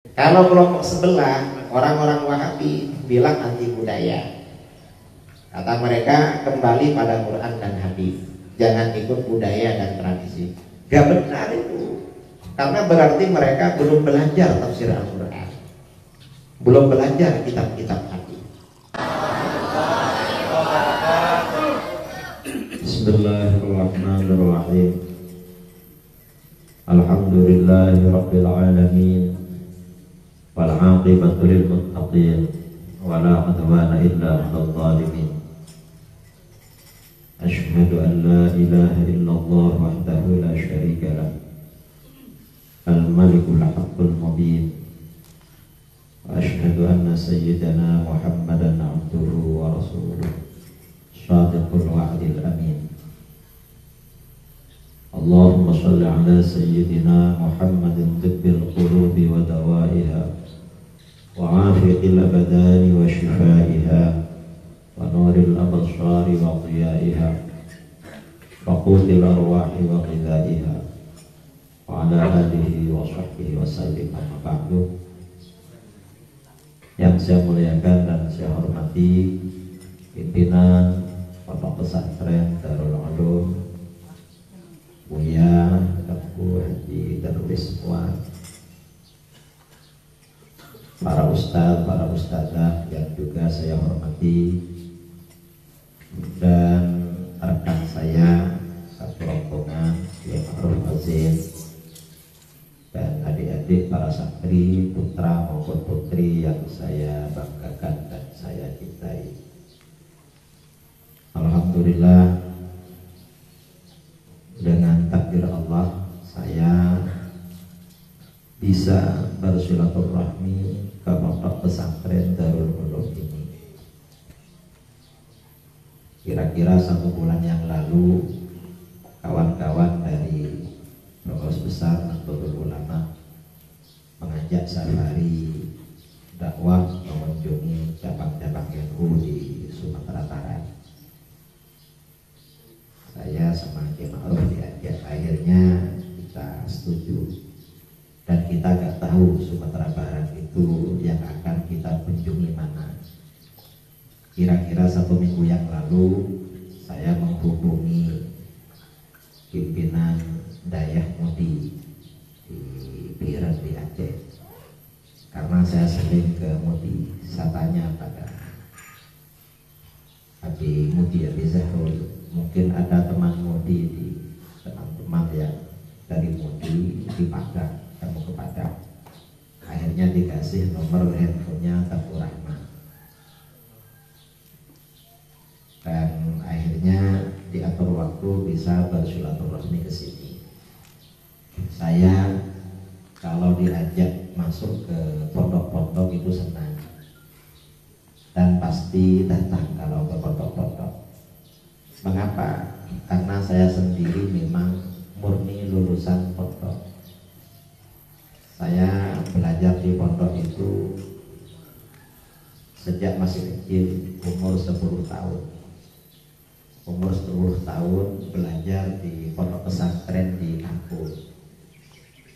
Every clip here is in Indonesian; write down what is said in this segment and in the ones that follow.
Kalau kelompok sebelah, orang-orang Wahabi bilang anti budaya. Kata mereka kembali pada Quran dan hadis, jangan ikut budaya dan tradisi. Gak benar itu, karena berarti mereka belum belajar tafsir Al-Quran, belum belajar kitab-kitab hadis. Bismillahirrahmanirrahim. Alhamdulillahirabbil alamin. Wal 'aqibatu lil muttaqin wa la 'udwana illa 'alal zalimin. Asyhadu an la ilaha illallah wahdahu la syarika lah. Al-malikul haqqul mubin. Wa asyhadu anna sayyidana Muhammadan 'abduhu wa rasuluh. Shadiqul wa'dil amin. Allahumma shalli ala sayyidina Muhammadin tibbil qulubi wa dawaiha wa afiqil abadani wa shifaiha wa nuril absari wa qiyaiha wa qutil arwahi wa qidaiha wa ala alihi wa sahbihi wa sallim. Amma ba'du. Yang saya muliakan dan saya hormati pimpinan Pondok Pesantren Darul Ulum, Buya, Daku, Haji, Darwis semua, para ustadz, para ustadzah yang juga saya hormati, dan rekan saya satu rombongan yang Ma'ruf Azim, dan adik-adik para santri, putra maupun putri yang saya banggakan dan saya cintai. Alhamdulillah, dengan takdir Allah saya bisa bersilaturahmi ke Pondok Pesantren Darul Ulum ini. Kira-kira 1 bulan yang lalu, kawan-kawan dari Pengurus Besar Nahdlatul Ulama mengajak safari dakwah mengunjungi cabang-cabang NU di Sumatera Barat. Saya sama Haji Ma'ruf diajak, akhirnya kita setuju, dan kita gak tahu Sumatera Barat itu yang akan kita kunjungi mana. Kira-kira 1 minggu yang lalu saya menghubungi pimpinan Dayah Mudi di Biren di Aceh, karena saya sering ke Mudi. Saya tanya pada Abi Mudi, Abi Zahrul, mungkin ada teman Mudi, teman-teman yang dari Mudi di Padang, kamu ke Padang. Akhirnya dikasih nomor handphonenya Tabu Rahman, dan akhirnya diatur waktu bisa bersilaturahmi ke sini. Saya kalau diajak masuk ke pondok-pondok itu senang, dan pasti datang kalau ke pondok-pondok. Mengapa? Karena saya sendiri memang murni lulusan pondok. Saya belajar di pondok itu sejak masih kecil, umur 10 tahun. Umur 10 tahun belajar di Pondok Pesantren di kampung.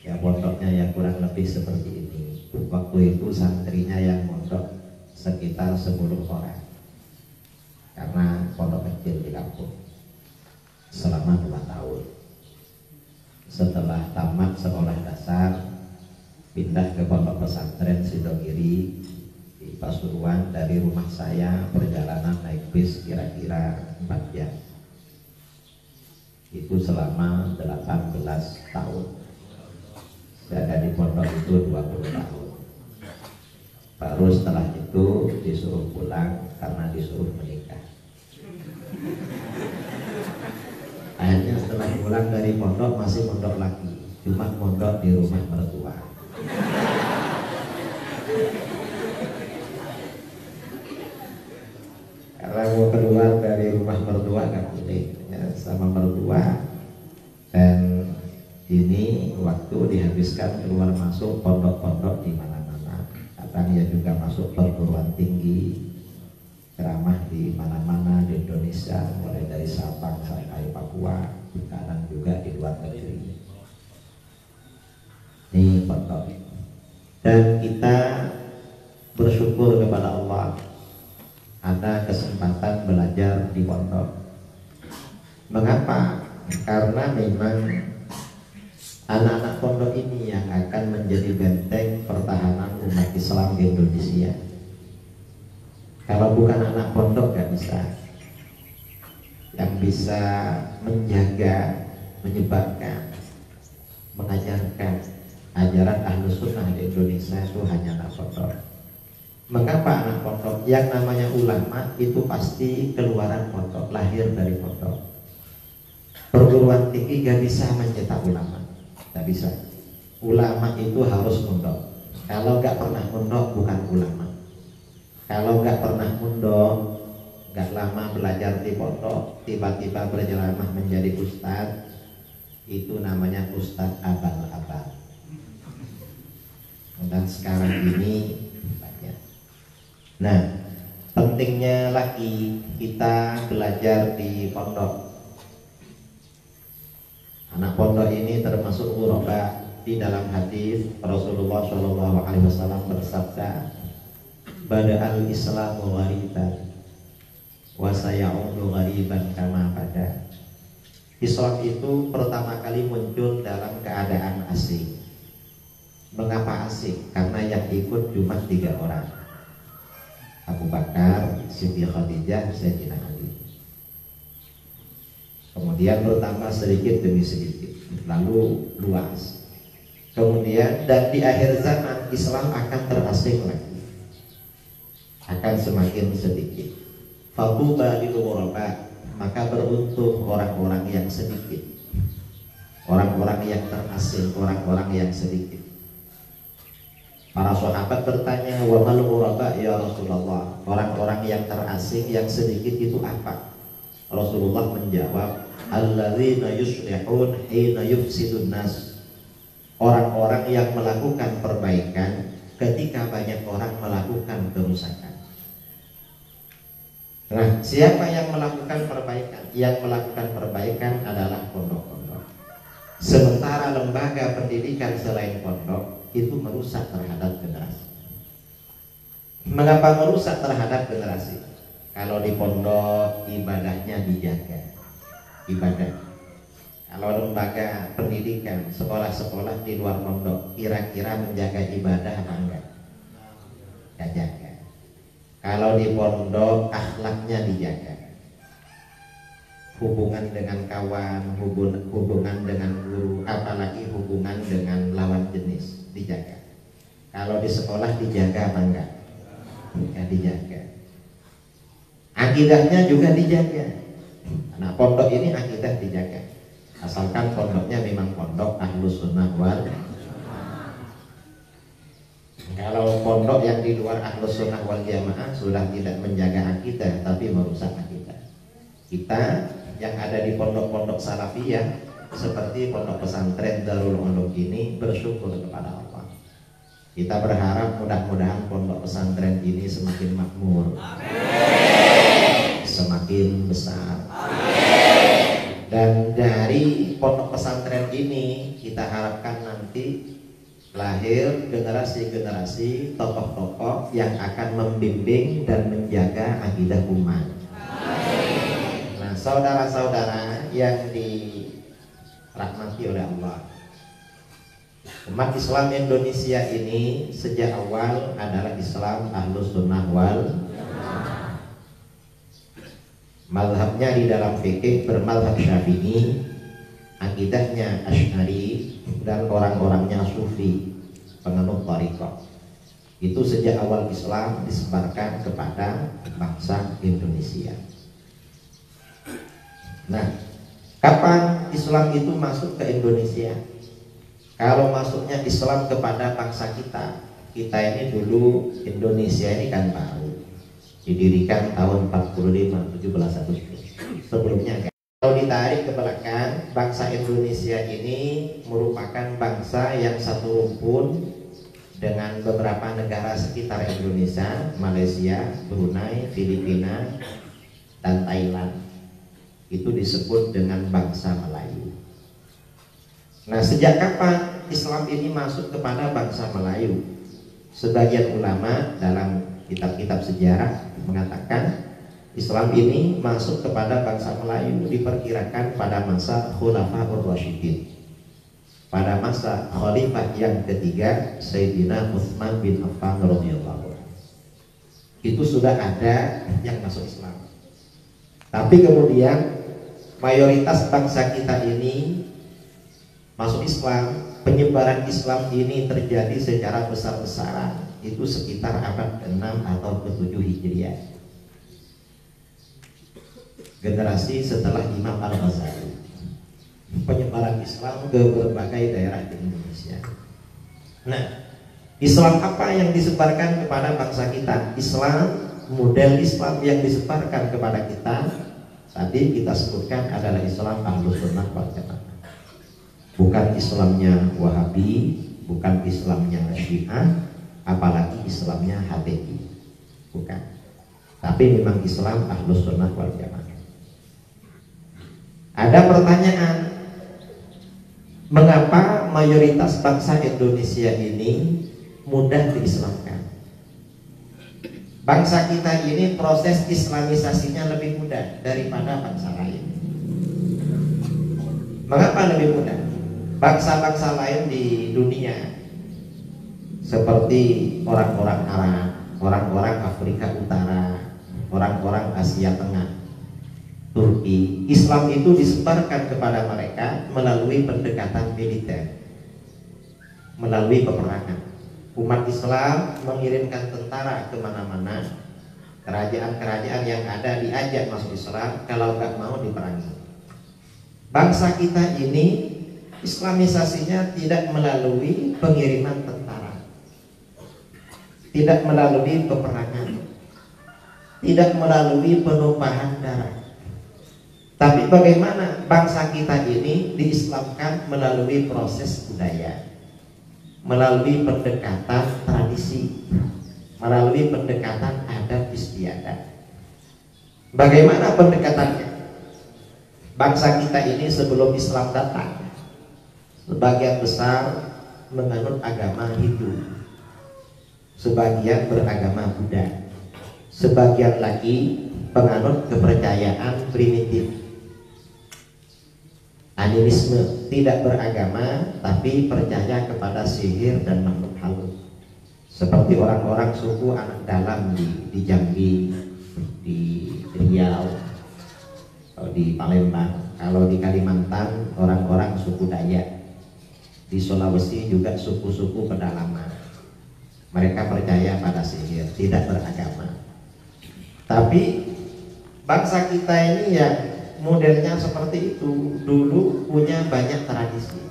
Ya, pondoknya ya kurang lebih seperti ini. Waktu itu santrinya yang mondok sekitar 10 orang, karena pondok kecil di kampung, selama 2 tahun. Setelah tamat sekolah dasar, pindah ke Pondok Pesantren Sidogiri di Pasuruan. Dari rumah saya perjalanan naik bis kira-kira 4 jam. Itu selama 18 tahun. Saya ada di pondok itu 20 tahun. Baru setelah itu disuruh pulang karena disuruh menikah. Akhirnya setelah pulang dari pondok masih mondok lagi, cuma mondok di rumah mertua. Karena mau keluar dari rumah mertua nggak boleh ya, sama mertua. Dan ini waktu dihabiskan keluar masuk pondok-pondok di mana-mana. Kadang ya juga masuk perguruan tinggi, ceramah di mana-mana di Indonesia, mulai dari Sabang sampai Papua, kadang juga di luar negeri. Ini pondok. Dan kita bersyukur kepada Allah ada kesempatan belajar di pondok. Mengapa? Karena memang anak-anak pondok ini yang akan menjadi benteng pertahanan umat Islam di Indonesia. Kalau bukan anak pondok gak bisa. Yang bisa menjaga, menyebarkan, mengajarkan ajaran Ahlus Sunnah di Indonesia itu hanya anak pondok. Mengapa anak pondok? Yang namanya ulama itu pasti keluaran pondok, lahir dari pondok. Perguruan tinggi gak bisa mencetak ulama, gak bisa. Ulama itu harus mondok. Kalau gak pernah mondok bukan ulama. Kalau gak pernah mondok, gak lama belajar di pondok, tiba-tiba berjelamah menjadi ustadz, itu namanya ustadz abal-abal. Dan sekarang ini banyak. Nah, pentingnya lagi kita belajar di pondok. Anak pondok ini termasuk ghuraba. Di dalam hadis Rasulullah SAW bersabda, "Bada'al Islamu ghariban wa sayaudu ghariban kama bada." Islam itu pertama kali muncul dalam keadaan asing. Mengapa asing? Karena yang ikut cuma 3 orang, Abu Bakar, Siti Khadijah, Sayyidina Ali. Kemudian bertambah sedikit demi sedikit, lalu luas. Kemudian dan di akhir zaman Islam akan terasing lagi, akan semakin sedikit. Fatuba lil ghuraba, maka beruntung orang-orang yang sedikit, orang-orang yang terasing, orang-orang yang sedikit. Para sahabat bertanya, wa mal ghuraba ya Rasulullah, orang-orang yang terasing, yang sedikit itu apa? Rasulullah menjawab, alladzina yuslihun hina yufsidun nas, orang-orang yang melakukan perbaikan ketika banyak orang melakukan kerusakan. Nah, siapa yang melakukan perbaikan? Yang melakukan perbaikan adalah pondok-pondok. Sementara lembaga pendidikan selain pondok itu merusak terhadap generasi. Mengapa merusak terhadap generasi? Kalau di pondok ibadahnya dijaga, ibadah. Kalau lembaga pendidikan, sekolah-sekolah di luar pondok kira-kira menjaga ibadah apa enggak? Enggak jaga. Kalau di pondok akhlaknya dijaga, hubungan dengan kawan, hubungan dengan guru, apalagi hubungan dengan lawan jenis dijaga. Kalau di sekolah dijaga apa enggak? Enggak dijaga. Akidahnya juga dijaga. Nah, pondok ini akidah dijaga, asalkan pondoknya memang pondok Ahlus Sunnah wal. Kalau pondok yang di luar Ahlus Sunnah wal Jamaah sudah tidak menjaga akidah tapi merusak akidah. Kita yang ada di pondok-pondok salafiyah seperti pondok pesantren Darul Ulum ini bersyukur kepada Allah. Kita berharap mudah-mudahan pondok pesantren ini semakin makmur, semakin besar. Dan dari pondok pesantren ini kita harapkan nanti lahir generasi-generasi tokoh-tokoh yang akan membimbing dan menjaga akidah umat. Nah, saudara-saudara yang dirahmati oleh Allah, umat Islam Indonesia ini sejak awal adalah Islam Ahlus Sunnah wal. Mazhabnya di dalam fikih bermazhab Syafi'i, akidahnya Asy'ari, dan orang-orangnya Sufi, penganut thariqah. Itu sejak awal Islam disebarkan kepada bangsa Indonesia. Nah, kapan Islam itu masuk ke Indonesia? Kalau masuknya Islam kepada bangsa kita ini dulu Indonesia ini kan baru didirikan tahun 45, 17 Agustus. Sebelumnya kalau ditarik ke belakang, bangsa Indonesia ini merupakan bangsa yang satu rumpun dengan beberapa negara sekitar Indonesia, Malaysia, Brunei, Filipina, dan Thailand. Itu disebut dengan bangsa Melayu. Nah, sejak kapan Islam ini masuk kepada bangsa Melayu? Sebagian ulama dalam kitab-kitab sejarah mengatakan Islam ini masuk kepada bangsa Melayu diperkirakan pada masa Khulafaur Rasyidin, pada masa khalifah yang ketiga Sayyidina Utsman bin Affan radhiyallahu anhu. Itu sudah ada yang masuk Islam. Tapi kemudian mayoritas bangsa kita ini masuk Islam. Penyebaran Islam ini terjadi secara besar-besaran itu sekitar abad ke-6 atau ke-7 Hijriah. Generasi setelah Imam Al-Ghazali. Penyebaran Islam ke berbagai daerah di Indonesia. Nah, Islam apa yang disebarkan kepada bangsa kita? Islam, model Islam yang disebarkan kepada kita tadi kita sebutkan adalah Islam Ahlus Sunnah wal Jamaah. Bukan Islamnya Wahabi, bukan Islamnya Syiah, apalagi Islamnya HTI. Bukan. Tapi memang Islam Ahlus Sunnah wal Jamaah. Ada pertanyaan, mengapa mayoritas bangsa Indonesia ini mudah diislamkan? Bangsa kita ini proses islamisasinya lebih mudah daripada bangsa lain. Mengapa lebih mudah? Bangsa-bangsa lain di dunia seperti orang-orang Arab, orang-orang Afrika Utara, orang-orang Asia Tengah, Turki, Islam itu disebarkan kepada mereka melalui pendekatan militer, melalui peperangan. Umat Islam mengirimkan tentara kemana-mana, kerajaan-kerajaan yang ada diajak masuk Islam, kalau nggak mau diperangi. Bangsa kita ini islamisasinya tidak melalui pengiriman tentara, tidak melalui peperangan, tidak melalui penumpahan darah. Tapi bagaimana bangsa kita ini diislamkan melalui proses budaya, melalui pendekatan tradisi, melalui pendekatan adat istiadat. Bagaimana pendekatannya? Bangsa kita ini sebelum Islam datang, sebagian besar menganut agama Hindu, sebagian beragama Buddha, sebagian lagi penganut kepercayaan primitif, animisme, tidak beragama tapi percaya kepada sihir dan makhluk halus, seperti orang-orang suku anak dalam di Jambi, di Riau, di Palembang. Kalau di Kalimantan orang-orang suku Dayak, di Sulawesi juga suku-suku pedalaman. Mereka percaya pada sihir, tidak beragama. Tapi bangsa kita ini yang modelnya seperti itu, dulu punya banyak tradisi,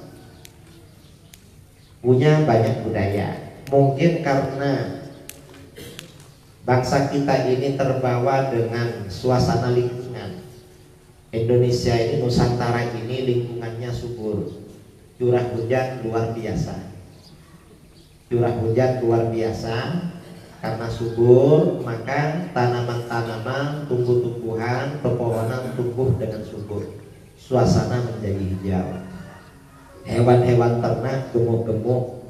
punya banyak budaya. Mungkin karena bangsa kita ini terbawa dengan suasana lingkungan. Indonesia ini, Nusantara ini lingkungannya subur, curah hujan luar biasa, curah hujan luar biasa. Karena subur, maka tanaman-tanaman, tumbuh-tumbuhan, pepohonan tumbuh dengan subur, suasana menjadi hijau, hewan-hewan ternak gemuk-gemuk,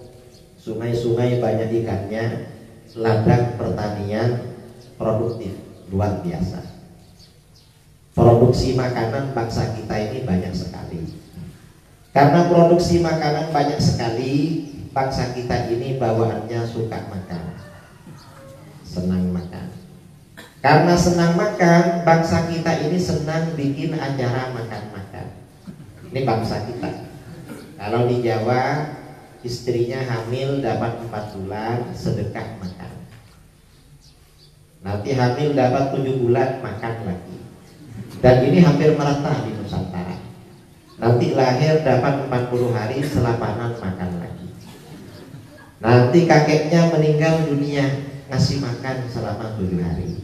sungai-sungai banyak ikannya, ladang pertanian produktif luar biasa. Produksi makanan bangsa kita ini banyak sekali. Karena produksi makanan banyak sekali, bangsa kita ini bawaannya suka makan, senang makan. Karena senang makan, bangsa kita ini senang bikin acara makan-makan. Ini bangsa kita. Kalau di Jawa, istrinya hamil dapat 4 bulan sedekah makan. Nanti hamil dapat 7 bulan makan lagi. Dan ini hampir merata di Nusantara. Nanti lahir dapat 40 hari selapanan makan lagi. Nanti kakeknya meninggal dunia, ngasih makan selama 7 hari.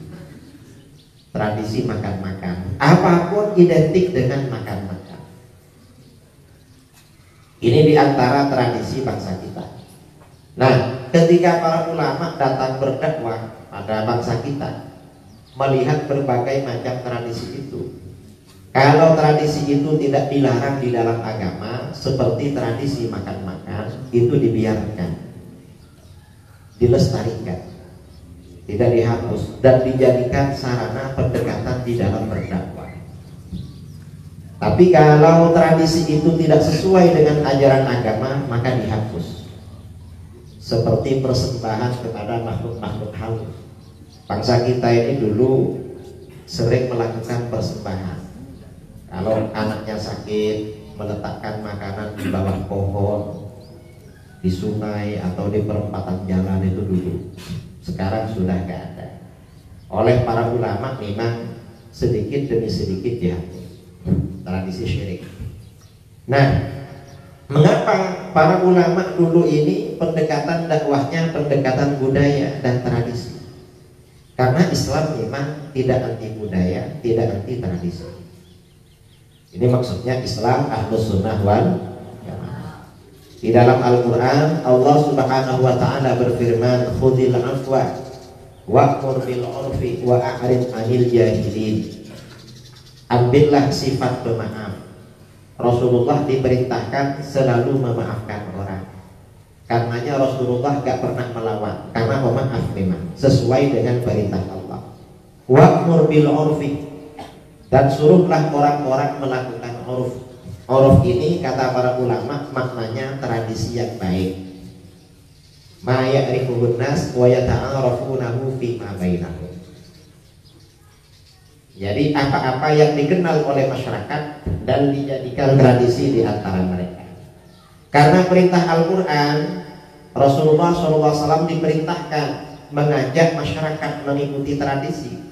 Tradisi makan-makan, apapun identik dengan makan-makan. Ini diantara tradisi bangsa kita. Nah, ketika para ulama datang berdakwah pada bangsa kita, melihat berbagai macam tradisi itu, kalau tradisi itu tidak dilarang di dalam agama, seperti tradisi makan-makan, itu dibiarkan. dilestarikan, tidak dihapus, dan dijadikan sarana pendekatan di dalam berdakwah. Tapi kalau tradisi itu tidak sesuai dengan ajaran agama, maka dihapus. Seperti persembahan kepada makhluk-makhluk halus. Bangsa kita ini dulu sering melakukan persembahan. Kalau anaknya sakit, meletakkan makanan di bawah pohon, di sungai atau di perempatan jalan itu dulu. Sekarang sudah gak ada. Oleh para ulama memang sedikit demi sedikit dihapus. Tradisi syirik. Nah, mengapa para ulama dulu ini pendekatan dakwahnya pendekatan budaya dan tradisi? Karena Islam memang tidak anti budaya, tidak anti tradisi. Ini maksudnya Islam ahlus sunnah wal jamaah. Di dalam Al-Quran Allah subhanahu wa ta'ala berfirman, khudhil afwa wa'mur bil urfi wa a'rid 'anil jahilin. Ambillah sifat pemaaf. Rasulullah diperintahkan selalu memaafkan orang. Karenanya Rasulullah gak pernah melawan, karena pemaaf memang sesuai dengan perintah Allah. Wa'mur bil urfi, dan suruhlah orang-orang melakukan uruf. Uruf ini kata para ulama maknanya tradisi yang baik. Ma ya'rifuhun nas wa yata'arafunahu fi ma bainahum. Jadi apa-apa yang dikenal oleh masyarakat dan dijadikan tradisi di antara mereka. Karena perintah Al-Quran, Rasulullah SAW diperintahkan mengajak masyarakat mengikuti tradisi.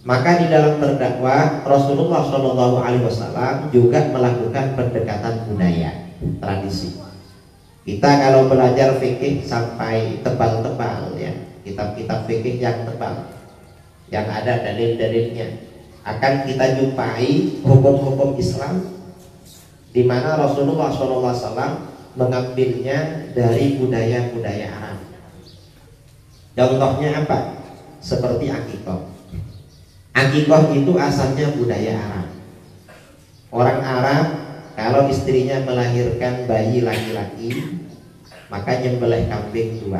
Maka di dalam berdakwah Rasulullah SAW juga melakukan pendekatan budaya, tradisi. Kita kalau belajar fikih sampai tebal-tebal ya, kitab-kitab fikih yang tebal, yang ada dalil-dalilnya, akan kita jumpai hukum-hukum Islam di mana Rasulullah SAW mengambilnya dari budaya-budaya Arab. Contohnya apa? Seperti akikah. Akikah itu asalnya budaya Arab. Orang Arab kalau istrinya melahirkan bayi laki-laki, maka nyembelih kambing 2.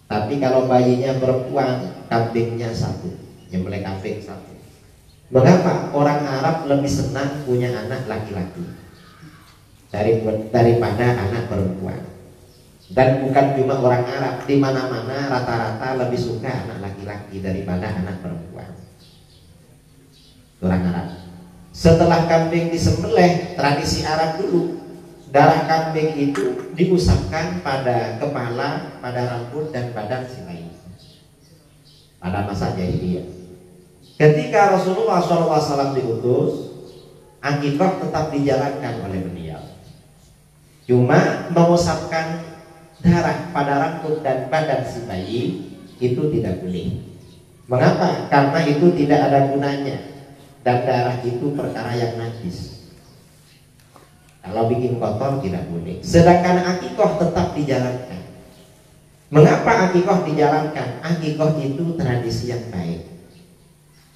Tapi kalau bayinya perempuan, kambingnya 1, nyembelih kambing 1. Mengapa orang Arab lebih senang punya anak laki-laki daripada anak perempuan? Dan bukan cuma orang Arab, di mana-mana rata-rata lebih suka anak laki-laki daripada anak perempuan. Orang Arab. Setelah kambing disembelih, tradisi Arab dulu, darah kambing itu diusapkan pada kepala, pada rambut dan badan si bayi. Pada masa jahiliyah. Ketika Rasulullah SAW diutus, akikah tetap dijalankan oleh beliau. Cuma mengusapkan darah pada rambut dan badan si bayi itu tidak boleh. Mengapa? Karena itu tidak ada gunanya, dan darah itu perkara yang najis. Kalau bikin kotor tidak boleh. Sedangkan akikah tetap dijalankan. Mengapa akikah dijalankan? Akikah itu tradisi yang baik.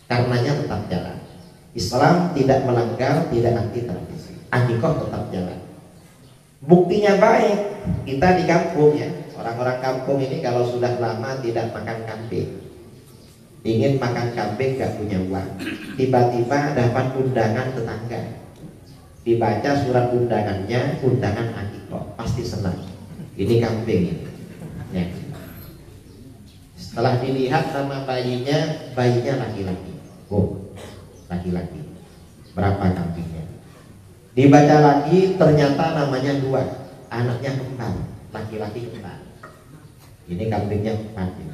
Karenanya tetap jalan. Islam tidak melanggar, tidak anti tradisi. Akikah tetap jalan. Buktinya baik. Kita di kampung ya, orang-orang kampung ini kalau sudah lama tidak makan kambing, ingin makan kambing gak punya uang, tiba-tiba dapat undangan tetangga, dibaca surat undangannya, undangan akikah, pasti senang. Ini kambing ini. Ya. Setelah dilihat nama bayinya laki-laki. Oh, laki-laki. Berapa kambingnya? Dibaca lagi, ternyata namanya 2, anaknya kembar, laki-laki kembar. Ini kambingnya 4.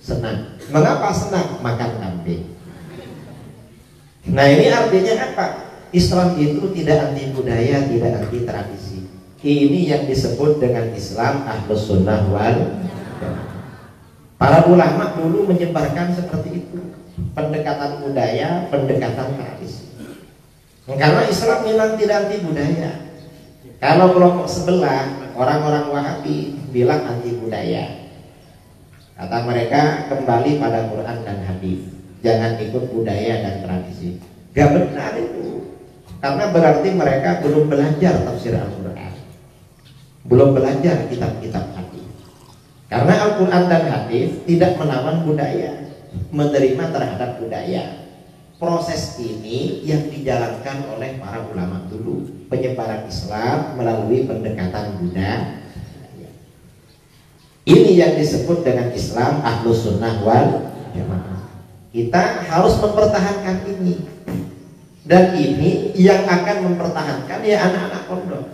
Senang. Mengapa senang? Makan kambing. Nah ini artinya apa? Islam itu tidak anti budaya, tidak anti tradisi. Ini yang disebut dengan Islam ahlus sunnah wal jamaah. Para ulama dulu menyebarkan seperti itu, pendekatan budaya, pendekatan tradisi. Karena Islam memang tidak anti budaya. Kalau kelompok sebelah, orang-orang Wahabi bilang anti budaya. Kata mereka kembali pada Quran dan hadis, jangan ikut budaya dan tradisi. Gak benar itu, karena berarti mereka belum belajar tafsir Al-Quran. belum belajar kitab-kitab hadis. Karena Al-Quran dan hadis tidak melawan budaya, menerima terhadap budaya. Proses ini yang dijalankan oleh para ulama dulu, penyebaran Islam melalui pendekatan Buddha. Ini yang disebut dengan Islam Ahlus Sunnah wal Jamaah. Kita harus mempertahankan ini. Dan ini yang akan mempertahankan ya anak-anak pondok,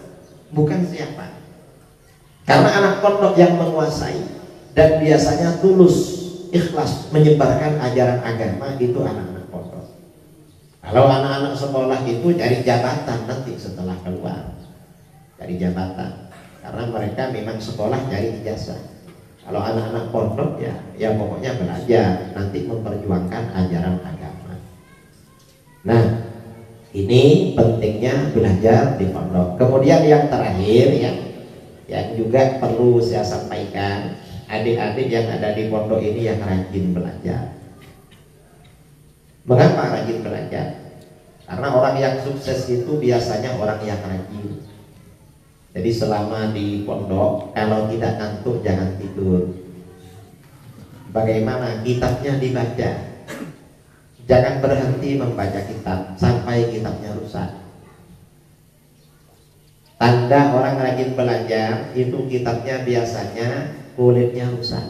bukan siapa. Karena anak pondok yang menguasai dan biasanya tulus, ikhlas menyebarkan ajaran agama itu anak-anak pondok. Kalau anak-anak sekolah itu cari jabatan nanti setelah keluar, cari jabatan. Karena mereka memang sekolah cari ijazah. Kalau anak-anak pondok ya pokoknya belajar, nanti memperjuangkan ajaran agama. Nah, ini pentingnya belajar di pondok. Kemudian yang terakhir yang juga perlu saya sampaikan, adik-adik yang ada di pondok ini yang rajin belajar. Mengapa rajin belajar? Karena orang yang sukses itu biasanya orang yang rajin. Jadi selama di pondok, kalau tidak ngantuk jangan tidur. Bagaimana? Kitabnya dibaca. Jangan berhenti membaca kitab sampai kitabnya rusak. Tanda orang rajin belajar itu kitabnya biasanya kulitnya rusak.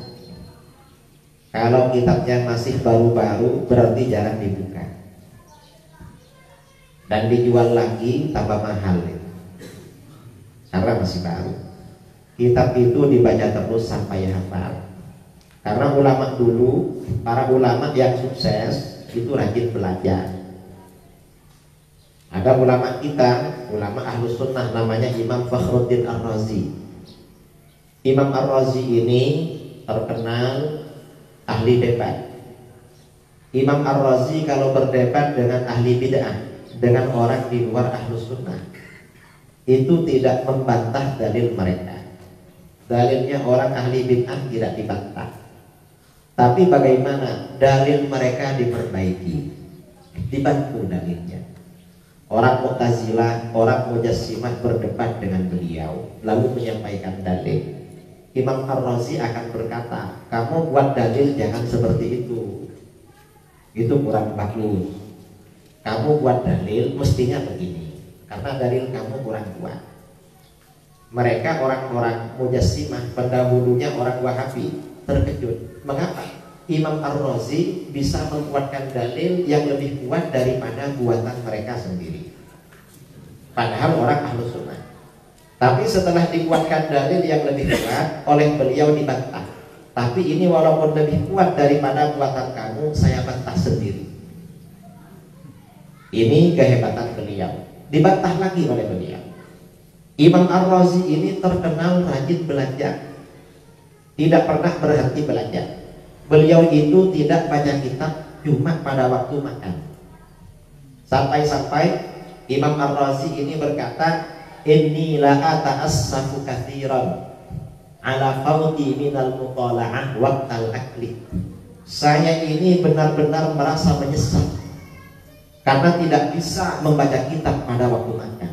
Kalau kitabnya masih baru-baru berarti jarang dibuka. Dan dijual lagi tambah mahal itu. Karena masih baru. Kitab itu dibaca terus sampai hafal. Karena ulama dulu, para ulama yang sukses itu rajin belajar. Ada ulama kita, ulama Ahlus Sunnah, namanya Imam Fakhruddin Ar-Razi. Imam Ar-Razi ini terkenal ahli debat. Imam Ar-Razi kalau berdebat dengan ahli bid'ah, dengan orang di luar Ahlus Sunnah, itu tidak membantah dalil mereka. Dalilnya orang ahli bid'ah tidak dibantah. Tapi bagaimana dalil mereka diperbaiki, dibantu dalilnya. Orang Mu'tazilah, orang Mujassimah berdebat dengan beliau, lalu menyampaikan dalil. Imam Ar-Razi akan berkata, kamu buat dalil jangan seperti itu kurang bagus. Kamu buat dalil mestinya begini, karena dalil kamu kurang kuat. Mereka orang-orang Mujassimah, pendahulunya orang Wahabi, terkejut. Mengapa Imam Ar-Razi bisa membuatkan dalil yang lebih kuat daripada buatan mereka sendiri? Padahal orang Ahlus Sunnah. Tapi setelah dibuatkan dalil yang lebih kuat oleh beliau dibantah. Tapi ini walaupun lebih kuat daripada buatan kamu, saya bantah sendiri. Ini kehebatan beliau. Dibantah lagi oleh beliau. Imam Ar-Razi ini terkenal rajin belajar, tidak pernah berhenti belajar. Beliau itu tidak baca kitab cuma pada waktu makan. Sampai-sampai Imam Ar-Razi ini berkata, inni la ata'assafu katsiran ala fawti minal mutala'ah waqtal akli. Saya ini benar-benar merasa menyesal karena tidak bisa membaca kitab pada waktu makan.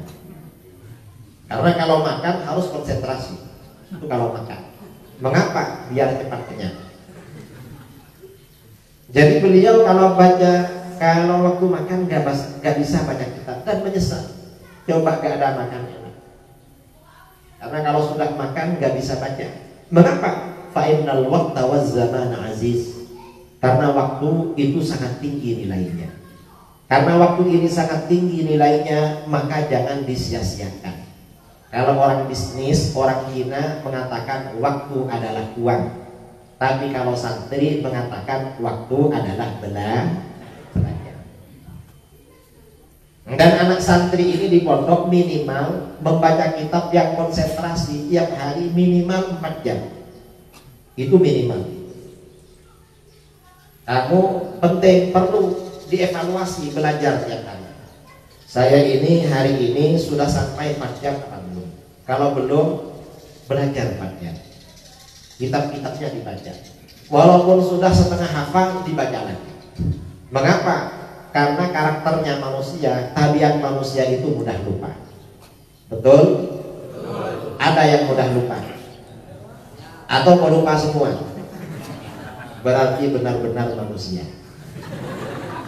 Karena kalau makan harus konsentrasi. Itu kalau makan. Mengapa? Biar cepat kenyang. Jadi beliau kalau waktu makan nggak bisa baca kitab dan menyesal. Coba gak ada makan enak. Karena kalau sudah makan nggak bisa baca. Mengapa? Fa'innal waqta waz zamana aziz. Karena waktu itu sangat tinggi nilainya. Karena waktu ini sangat tinggi nilainya, maka jangan disia-siakan. Kalau orang bisnis, orang Cina mengatakan waktu adalah uang. Tapi kalau santri mengatakan waktu adalah belajar. Dan anak santri ini di pondok minimal membaca kitab yang konsentrasi tiap hari minimal 4 jam. Itu minimal. Kamu penting, perlu dievaluasi belajar tiap hari. Saya ini hari ini sudah sampai 4 jam apa belum? Kalau belum, belajar 4 jam. Kitab-kitabnya dibaca. Walaupun sudah setengah hafal, dibaca lagi. Mengapa? Karena karakternya manusia, tabiat manusia itu mudah lupa. Betul? Ada yang mudah lupa atau mau lupa semua? Berarti benar-benar manusia.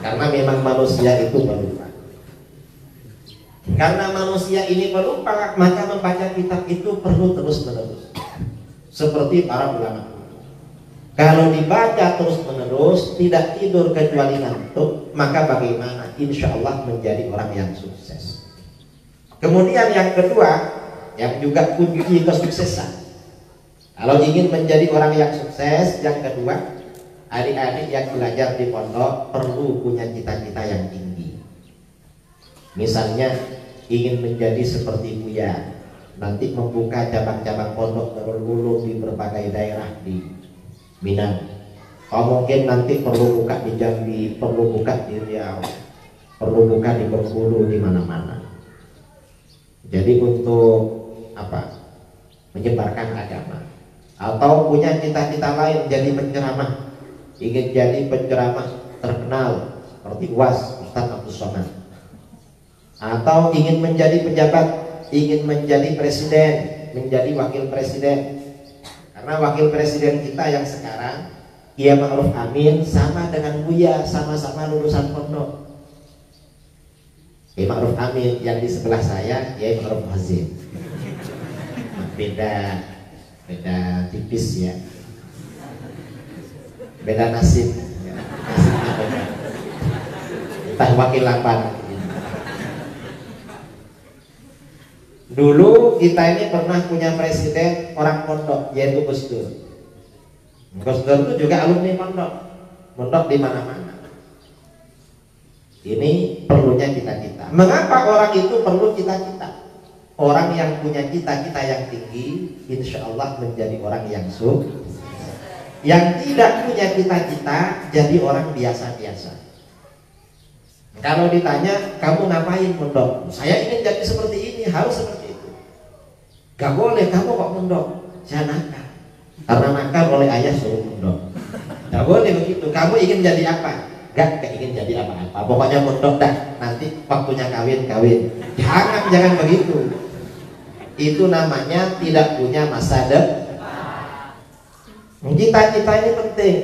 Karena memang manusia itu pelupa. Karena manusia ini pelupa, maka membaca kitab itu perlu terus-menerus. Seperti para ulama. Kalau dibaca terus-menerus, tidak tidur kecuali ngantuk, maka bagaimana? Insya Allah menjadi orang yang sukses. Kemudian yang kedua, yang juga kunci kesuksesan. Kalau ingin menjadi orang yang sukses, yang kedua, adik-adik yang belajar di pondok perlu punya cita-cita yang tinggi. Misalnya ingin menjadi seperti Buya, nanti membuka cabang-cabang pondok Darul Ulum di berbagai daerah di Minang. Mungkin nanti perlu buka di Jambi, perlu buka di Riau, perlu buka di Bengkulu, di mana-mana. Jadi untuk apa? Menyebarkan agama. Atau punya cita-cita lain, jadi penceramah, ingin jadi penceramah terkenal seperti UAS, Ustaz Abdul Somad. Atau ingin menjadi pejabat, ingin menjadi presiden, menjadi wakil presiden. Karena wakil presiden kita yang sekarang, Kiai Ma'ruf Amin, sama dengan Buya, sama-sama lulusan pondok. Kiai Ma'ruf Amin yang di sebelah saya, Kiai Ma'ruf Hazim. Beda tipis ya, beda nasib ya. Entah wakil apa. Dulu kita ini pernah punya presiden orang pondok, yaitu Gus Dur. Gus Dur itu juga alumni pondok di mana-mana. Ini perlunya cita-cita. Mengapa orang itu perlu cita-cita? Orang yang punya cita-cita yang tinggi, insya Allah menjadi orang yang sukses. Yang tidak punya cita-cita, jadi orang biasa-biasa. Kalau ditanya, kamu ngapain mondok? Saya ingin jadi seperti ini, harus seperti itu. Gak boleh, kamu kok mondok? Saya nakal. Karena nakal oleh ayah suruh mondok. Gak boleh begitu. Kamu ingin jadi apa? Gak ingin jadi apa-apa. Pokoknya mondok dah. Nanti waktunya kawin. Jangan begitu. Itu namanya tidak punya masa depan. Cita-cita ini penting.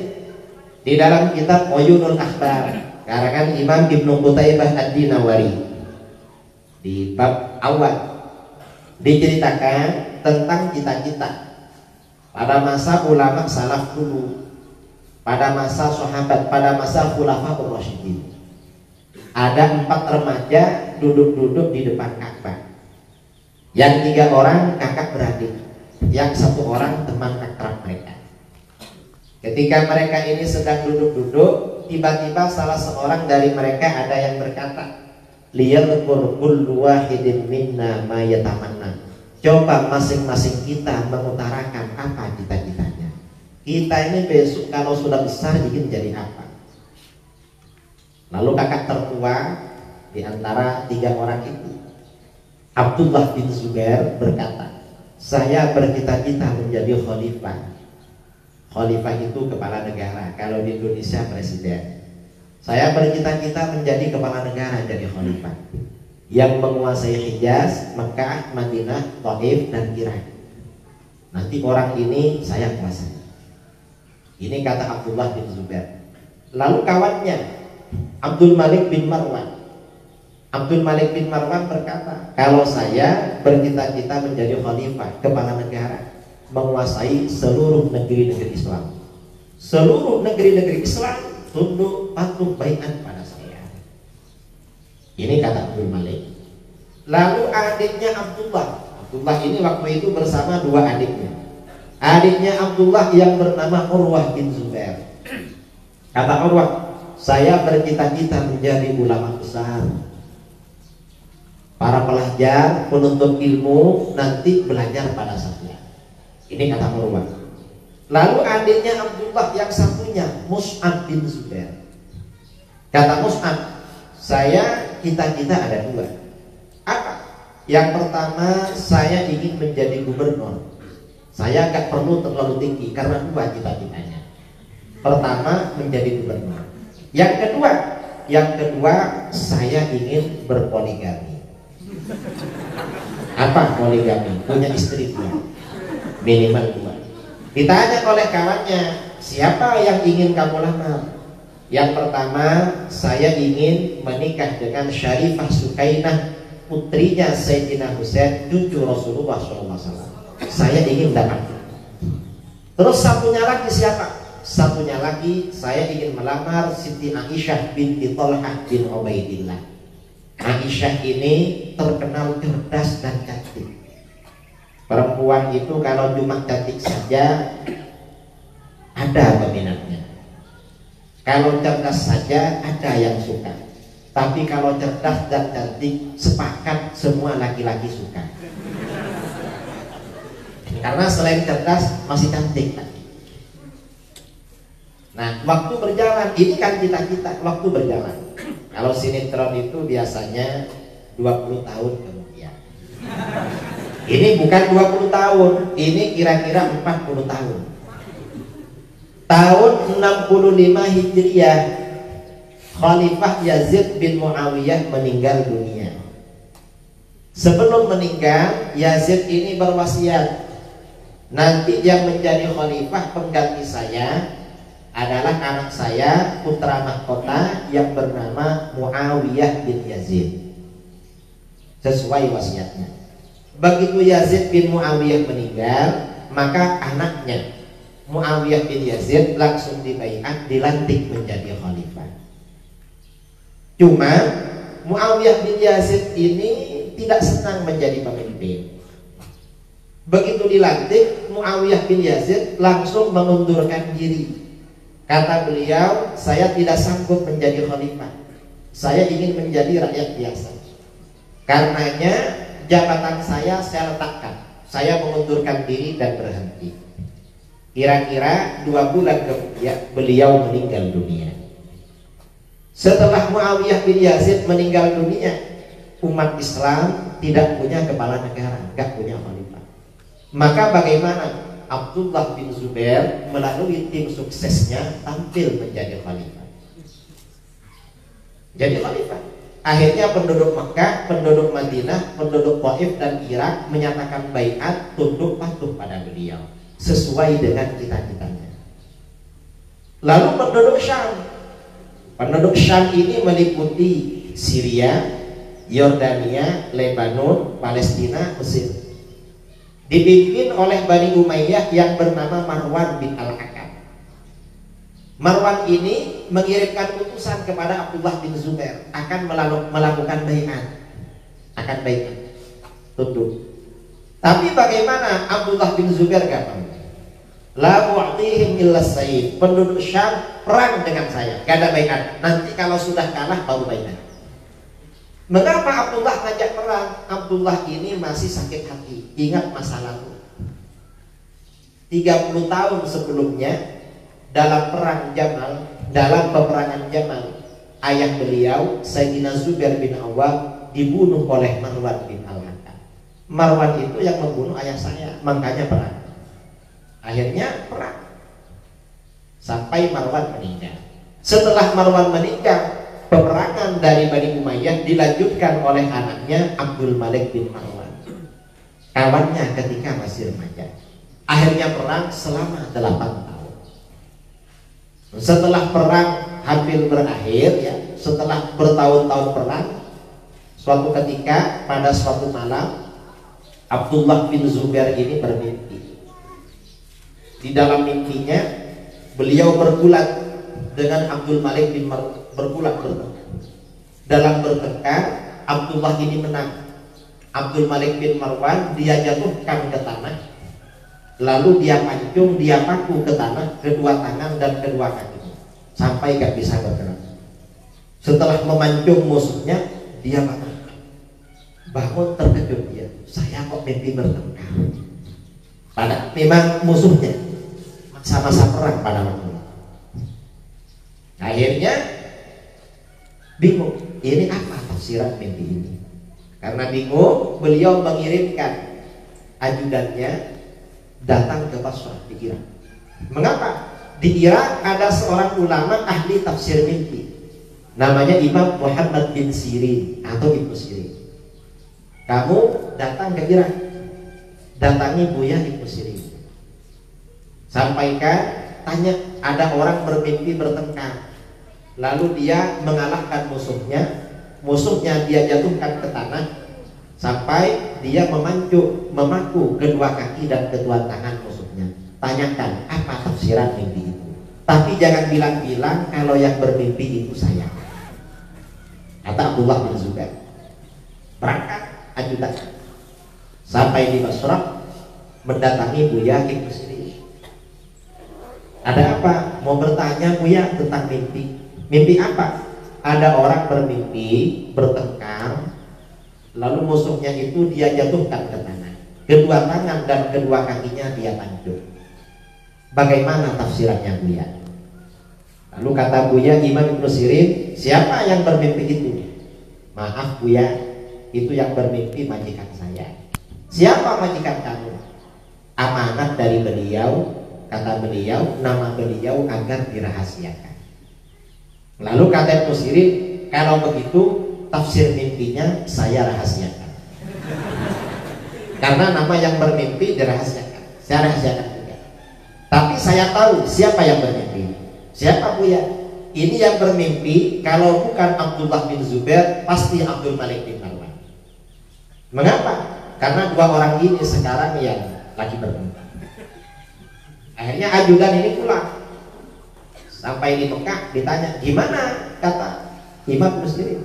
Di dalam kitab Uyunul Akhbar karangan Imam Ibnu Qutaibah Ad-Dinawari, di bab awal diceritakan tentang cita-cita pada masa ulama salaf dulu, pada masa sahabat, pada masa khulafaur rasyidin. Ada 4 remaja duduk-duduk di depan Ka'bah. Yang 3 orang kakak beradik, yang 1 orang teman akrab mereka. Ketika mereka ini sedang duduk-duduk, tiba-tiba salah seorang dari mereka ada yang berkata, liyadhkur kullu wahidin minna ma yatamanna. Coba masing-masing kita mengutarakan apa cita-citanya. Kita ini besok kalau sudah besar ingin jadi apa? Lalu kakak tertua di antara 3 orang itu, Abdullah bin Zubair, berkata, saya bercita-cita menjadi khalifah. Khalifah itu kepala negara, kalau di Indonesia presiden. Saya bercita-cita menjadi kepala negara, jadi khalifah yang menguasai Hijaz, Mekah, Madinah, Taif, dan Irak. Nanti orang ini saya kuasai. Ini kata Abdullah bin Zubair. Lalu kawannya Abdul Malik bin Marwan. Abdul Malik bin Marwan berkata, kalau saya bercita-cita menjadi khalifah, kepala negara, menguasai seluruh negeri-negeri Islam. Seluruh negeri-negeri Islam tunduk patuh baiat pada saya. Ini kata Abdul Malik. Lalu adiknya Abdullah ini waktu itu bersama 2 adiknya. Adiknya Abdullah yang bernama Urwah bin Zubair. Kata Urwah, saya bercita-cita menjadi ulama besar. Para pelajar, penuntut ilmu nanti belajar pada saya. Ini kata Urwah. Lalu adiknya Abdullah yang satunya, Mus'ab bin Zubair. Kata Mus'ab, saya cita-cita ada 2. Apa? Yang pertama, saya ingin menjadi gubernur. Saya gak perlu terlalu tinggi karena 2 cita-citanya. Pertama, menjadi gubernur. Yang kedua, saya ingin berpoligami. Apa poligami? Punya istri 2, minimal 2. Ditanya oleh kawannya, siapa yang ingin kamu lamar? Yang pertama, saya ingin menikah dengan Syarifah Sukainah, putrinya Sayyidina Husain, cucu Rasulullah SAW. Saya ingin dapat. Terus satunya lagi siapa? Satunya lagi, saya ingin melamar Siti Aisyah binti Thalhah bin Ubaidillah. Aisyah ini terkenal cerdas dan cantik. Perempuan itu kalau cuma cantik saja ada peminatnya. Kalau cerdas saja ada yang suka. Tapi kalau cerdas dan cantik sepakat semua laki-laki suka. Karena selain cerdas masih cantik. Nah, waktu berjalan, ini kan cita-cita, waktu berjalan. Kalau sinetron itu biasanya 20 tahun kemudian. Ini bukan 20 tahun, ini kira-kira 40 tahun. Tahun 65 Hijriah, Khalifah Yazid bin Muawiyah meninggal dunia. Sebelum meninggal, Yazid ini berwasiat, nanti yang menjadi khalifah pengganti saya adalah anak saya, putra mahkota yang bernama Muawiyah bin Yazid. Sesuai wasiatnya. Begitu Yazid bin Muawiyah meninggal, maka anaknya Muawiyah bin Yazid langsung dibaiat, dilantik menjadi khalifah. Cuma Muawiyah bin Yazid ini tidak senang menjadi pemimpin. Begitu dilantik, Muawiyah bin Yazid langsung mengundurkan diri. Kata beliau, saya tidak sanggup menjadi khalifah. Saya ingin menjadi rakyat biasa. Karenanya jabatan saya letakkan. Saya mengundurkan diri dan berhenti. Kira-kira 2 bulan kemudian beliau meninggal dunia. Setelah Muawiyah bin Yazid meninggal dunia, umat Islam tidak punya kepala negara, tidak punya khalifah. Maka bagaimana? Abdullah bin Zubair melalui tim suksesnya tampil menjadi khalifah. Jadi khalifah. Akhirnya penduduk Mekah, penduduk Madinah, penduduk Taif dan Irak menyatakan baiat, tunduk patuh pada beliau sesuai dengan cita-citanya. Lalu penduduk Syam. Penduduk Syam ini meliputi Syria, Yordania, Lebanon, Palestina, Mesir. Dipimpin oleh Bani Umayyah yang bernama Marwan bin Al-Hakam. Marwan ini mengirimkan utusan kepada Abdullah bin Zubair akan melakukan baiat, tunduk. Tapi bagaimana Abdullah bin Zubair gak mau? La mu'tihim illa sayyid. Penduduk Syam perang dengan saya, gak ada baiat. Nanti kalau sudah kalah baru baiat. Mengapa Abdullah ngajak perang? Abdullah ini masih sakit hati. Ingat masa lalu 30 tahun sebelumnya dalam peperangan Jamal, ayah beliau Sayyidina Zubair bin Awwam dibunuh oleh Marwan bin Al-Hakam. Marwan itu yang membunuh ayah saya, makanya perang. Akhirnya perang sampai Marwan meninggal. Setelah Marwan meninggal, peperangan dari Bani Umayyah dilanjutkan oleh anaknya Abdul Malik bin Marwan, kawannya ketika masih remaja. Akhirnya perang selama 8 tahun. Setelah perang hampir berakhir, ya, setelah bertahun-tahun perang, suatu ketika pada suatu malam Abdullah bin Zubair ini bermimpi. Di dalam mimpinya beliau bergulat dengan Abdul Malik bin Marwan, bergulat. Dalam bertengkar, Abdullah ini menang. Abdul Malik bin Marwan dia jatuhkan ke tanah, lalu dia pancung, dia paku ke tanah kedua tangan dan kedua kaki sampai gak bisa bergerak. Setelah memancung musuhnya, dia bangun terkejut dia. Saya kok mimpi bertengkar? Padahal memang musuhnya masa-masa perang pada waktu. Akhirnya bingung, ini apa tafsiran mimpi ini? Karena bingung, beliau mengirimkan ajudannya datang ke Basrah di Irak. Mengapa? Di Irak ada seorang ulama ahli tafsir mimpi, namanya Imam Muhammad bin Sirin atau Ibnu Sirin. Kamu datang ke Irak, datangi Buya Ibnu Sirin, sampaikan, tanya, ada orang bermimpi bertengkar, lalu dia mengalahkan musuhnya dia jatuhkan ke tanah sampai dia memaku kedua kaki dan kedua tangan musuhnya. Tanyakan apa tafsiran mimpi itu, tapi jangan bilang-bilang kalau yang bermimpi itu saya. Kata Abdullah bin Zubair. Berangkat ajudan sampai di Basrah, mendatangi Buya Ibnu Sirin. Ada apa? Mau bertanya Buya tentang mimpi. Mimpi apa? Ada orang bermimpi bertengkar, lalu musuhnya itu dia jatuhkan ke tanah, kedua tangan dan kedua kakinya dia pancung. Bagaimana tafsirannya Buya? Lalu kata Buya Imam Ibnu Sirin, siapa yang bermimpi itu? Maaf Buya, itu yang bermimpi majikan saya. Siapa majikan kamu? Amanat dari beliau, kata beliau, nama beliau agar dirahasiakan. Lalu kata Ibnu Sirin, kalau begitu tafsir mimpinya saya rahasiakan. Karena nama yang bermimpi dirahasiakan, saya rahasiakan juga. Tapi saya tahu siapa yang bermimpi. Siapa Buya? Ini yang bermimpi kalau bukan Abdullah bin Zubair pasti Abdul Malik bin Marwan. Mengapa? Karena dua orang ini sekarang yang lagi bertengkar. Akhirnya ajudan ini pulang. Sampai di Mekah ditanya, gimana? Kata Imam Muslim.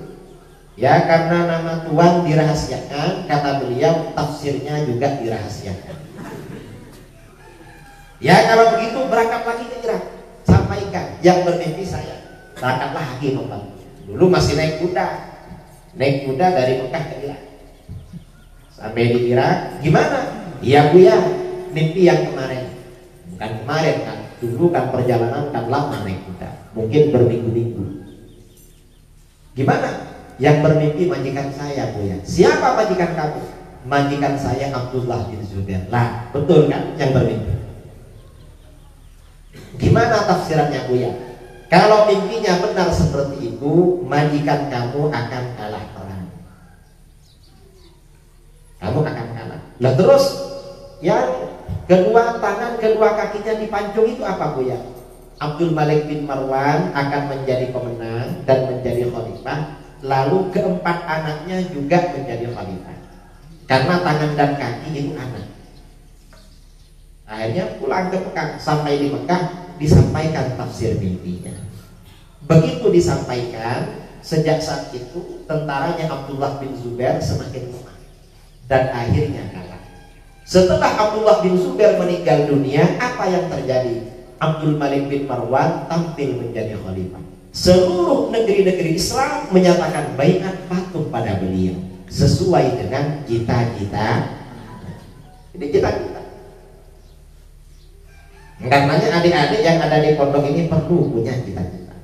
Ya karena nama Tuhan dirahasiakan, kata beliau tafsirnya juga dirahasiakan. Ya kalau begitu berangkat lagi ke Irak, sampaikan yang bermimpi saya. Berangkatlah lagi membantu. Dulu masih naik kuda dari Mekah ke Irak. Sampai di Irak, gimana? Iya Buya, mimpi yang kemarin. Bukan kemarin kan, dulu kan perjalanan kan lama naik kuda, mungkin berminggu-minggu. Gimana? Yang bermimpi majikan saya Buya. Siapa majikan kamu? Majikan saya Abdullah bin Zubair. Lah, betul kan yang bermimpi? Gimana tafsirannya Buya? Kalau mimpinya benar seperti itu, majikan kamu akan kalah perang. Kamu akan kalah. Lah terus yang kedua tangan, kedua kakinya dipancung itu apa Buya? Abdul Malik bin Marwan akan menjadi pemenang dan menjadi khalifah. Lalu keempat anaknya juga menjadi khalifah. Karena tangan dan kaki itu anak. Akhirnya pulang ke Mekah. Sampai di Mekah disampaikan tafsir mimpinya. Begitu disampaikan, sejak saat itu tentaranya Abdullah bin Zubair semakin lemah dan akhirnya kalah. Setelah Abdullah bin Zubair meninggal dunia, apa yang terjadi? Abdul Malik bin Marwan tampil menjadi khalifah. Seluruh negeri-negeri Islam menyatakan baiat patuh pada beliau sesuai dengan cita-cita. Ini cita-cita. Karenanya adik-adik yang ada di pondok ini perlu punya cita-cita.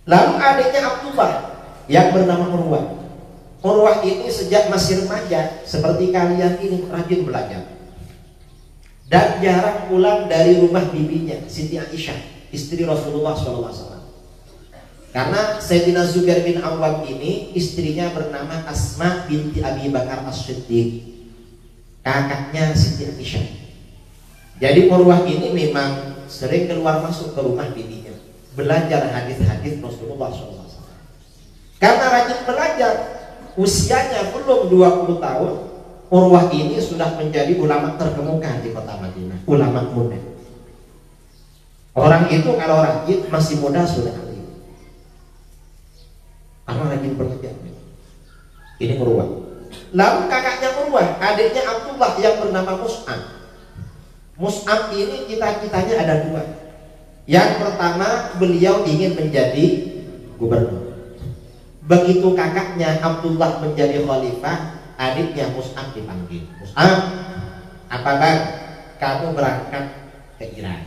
Lalu adiknya Abdullah yang bernama Urwah. Urwah ini sejak masih remaja seperti kalian ini rajin belajar dan jarang pulang dari rumah bibinya Siti Aisyah, istri Rasulullah SAW. Karena Sayyidina Zubair bin Awwam ini istrinya bernama Asma binti Abi Bakar As-Siddiq, kakaknya Siti Aisyah. Jadi Urwah ini memang sering keluar masuk ke rumah bibinya, belajar hadis-hadis Rasulullah SAW. Karena rajin belajar, usianya belum 20 tahun, Urwah ini sudah menjadi ulama terkemuka di kota Madinah, ulama muda. Orang itu kalau rajin masih muda sudah alim. Karena rajin belajar. Ini Urwah. Lalu kakaknya Urwah, adiknya Abdullah yang bernama Mus'ab. Mus'ab ini cita-citanya ada dua. Yang pertama, beliau ingin menjadi gubernur. Begitu kakaknya Abdullah menjadi khalifah, adiknya Mus'ab dipanggil. Mus'ab, apa bang? Kamu berangkat ke Irak.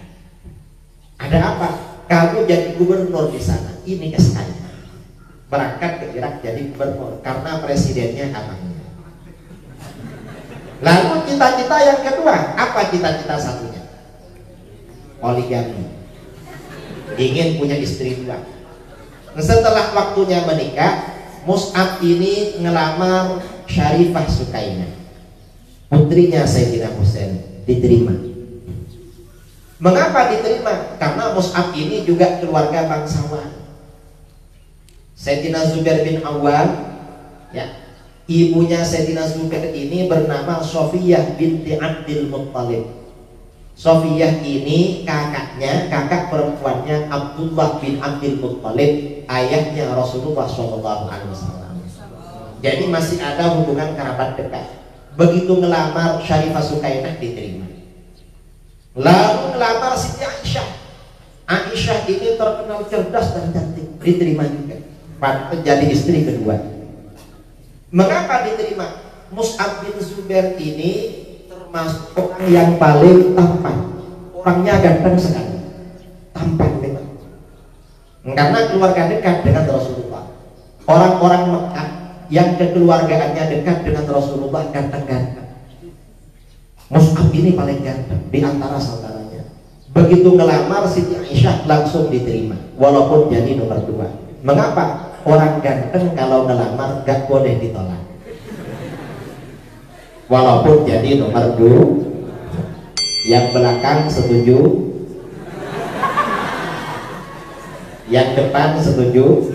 Ada apa? Kamu jadi gubernur di sana. Ini SK-nya. Berangkat ke Irak jadi gubernur karena presidennya abangnya. Lalu cita-cita yang kedua, apa cita-cita satunya? Poligami. Ingin punya istri dua. Setelah waktunya menikah, Mus'ab ini ngelamar Syarifah Sukainah, putrinya Sayyidina Husain, diterima. Mengapa diterima? Karena Mus'ab ini juga keluarga bangsawan. Sayyidina Zubair bin Awwam, ya, ibunya Sayyidina Zubair ini bernama Sofiyah binti Abdul Muttalib. Sofiyah ini kakak perempuannya Abdullah bin Abdul Muttalib, ayahnya Rasulullah SAW. Jadi masih ada hubungan kerabat dekat. Begitu ngelamar Syarifah Sukainah, diterima. Lalu ngelamar Siti Aisyah. Aisyah ini terkenal cerdas dan cantik, diterima juga. Jadi istri kedua. Mengapa diterima? Mus'ab bin Zubair ini termasuk orang yang paling tampan. Orangnya ganteng sekali, tampan memang. Karena keluarga dekat dengan Rasulullah. Orang-orang Mekah yang kekeluargaannya dekat dengan Rasulullah ganteng-ganteng. Mus'ab ini paling ganteng di antara saudaranya. Begitu ngelamar Siti Aisyah langsung diterima, walaupun jadi nomor 2. Mengapa? Orang ganteng kalau ngelamar gak boleh ditolak, walaupun jadi nomor 2. Yang belakang setuju, yang depan setuju.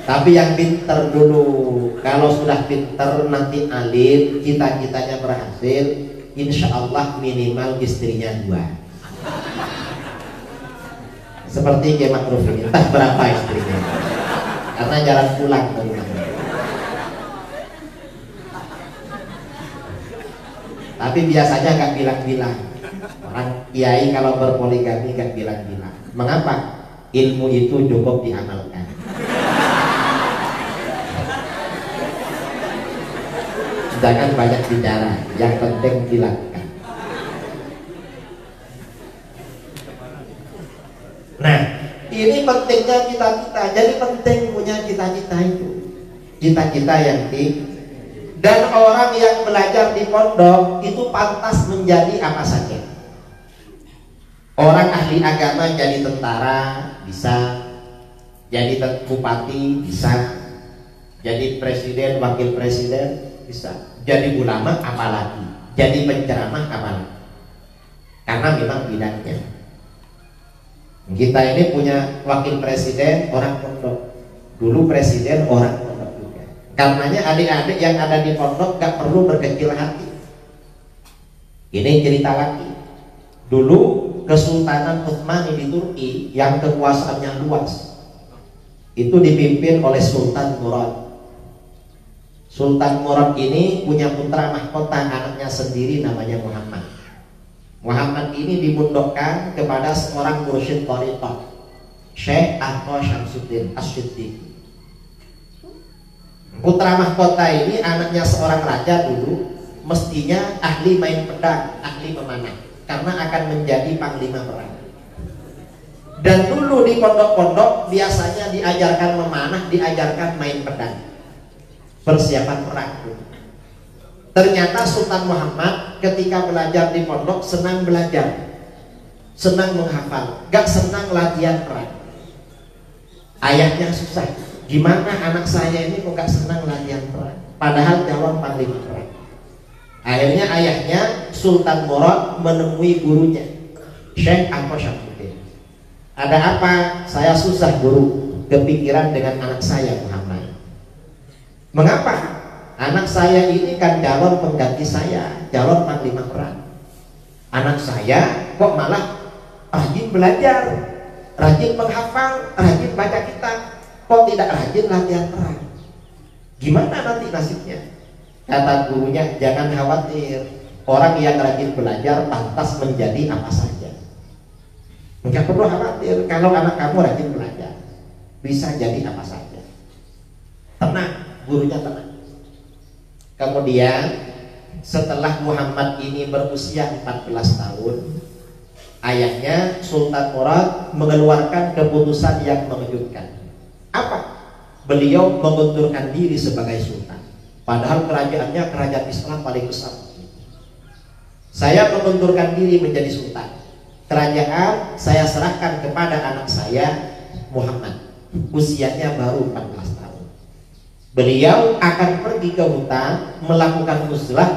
Tapi yang pinter dulu. Kalau sudah pinter nanti alim, cita-citanya berhasil, insya Allah minimal istrinya 2. Seperti Kiai Ma'ruf ini, entah berapa istrinya, karena jarang pulang ke rumahnya. Tapi biasanya gak bilang-bilang. Orang kiai kalau berpoligami gak bilang-bilang. Mengapa? Ilmu itu cukup diamalkan. Jangan banyak bicara, yang penting dilakukan. Nah, ini pentingnya cita-cita. Jadi penting punya cita-cita itu, cita-cita yang tinggi. Dan orang yang belajar di pondok itu pantas menjadi apa saja. Orang ahli agama jadi tentara bisa, jadi bupati bisa, jadi presiden, wakil presiden bisa, jadi ulama apalagi, jadi penceramah apalagi. Karena memang bidangnya. Kita ini punya wakil presiden orang pondok, dulu presiden orang pondok. Karenanya adik-adik yang ada di pondok gak perlu berkecil hati. Ini cerita lagi. Dulu Kesultanan Utsmani di Turki yang kekuasaannya luas itu dipimpin oleh Sultan Murad. Sultan Murad ini punya putra mahkota, anaknya sendiri namanya Muhammad. Muhammad ini dimundokkan kepada seorang mursyid thariqah, Syekh Ahmad Syamsuddin As-Siddiq. Putra mahkota ini anaknya seorang raja dulu, mestinya ahli main pedang, ahli memanah, karena akan menjadi panglima perang. Dan dulu di pondok-pondok biasanya diajarkan memanah, diajarkan main pedang, persiapan perang. Ternyata Sultan Muhammad ketika belajar di pondok senang belajar, senang menghafal, gak senang latihan perang. Ayahnya susah, gimana anak saya ini kok gak senang latihan perang, padahal calon panglima perang. Akhirnya ayahnya Sultan Murad menemui gurunya Syekh Ahmad Syamsuddin. Ada apa? Saya susah guru, kepikiran dengan anak saya Muhammad. Mengapa? Anak saya ini kan calon pengganti saya, calon panglima perang. Anak saya kok malah rajin belajar, rajin menghafal, rajin baca kitab, kok tidak rajin latihan perang. Gimana nanti nasibnya? Kata gurunya, jangan khawatir, orang yang rajin belajar pantas menjadi apa saja. Enggak perlu khawatir, kalau anak kamu rajin belajar bisa jadi apa saja. Tenang, gurunya tenang. Kemudian setelah Muhammad ini berusia 14 tahun, ayahnya Sultan Murad mengeluarkan keputusan yang mengejutkan. Apa? Beliau mengundurkan diri sebagai sultan, padahal kerajaannya kerajaan Islam paling besar. Saya mengundurkan diri menjadi sultan. kerajaan saya serahkan kepada anak saya Muhammad, usianya baru 14 tahun. Beliau akan pergi ke hutan, melakukan uzlah,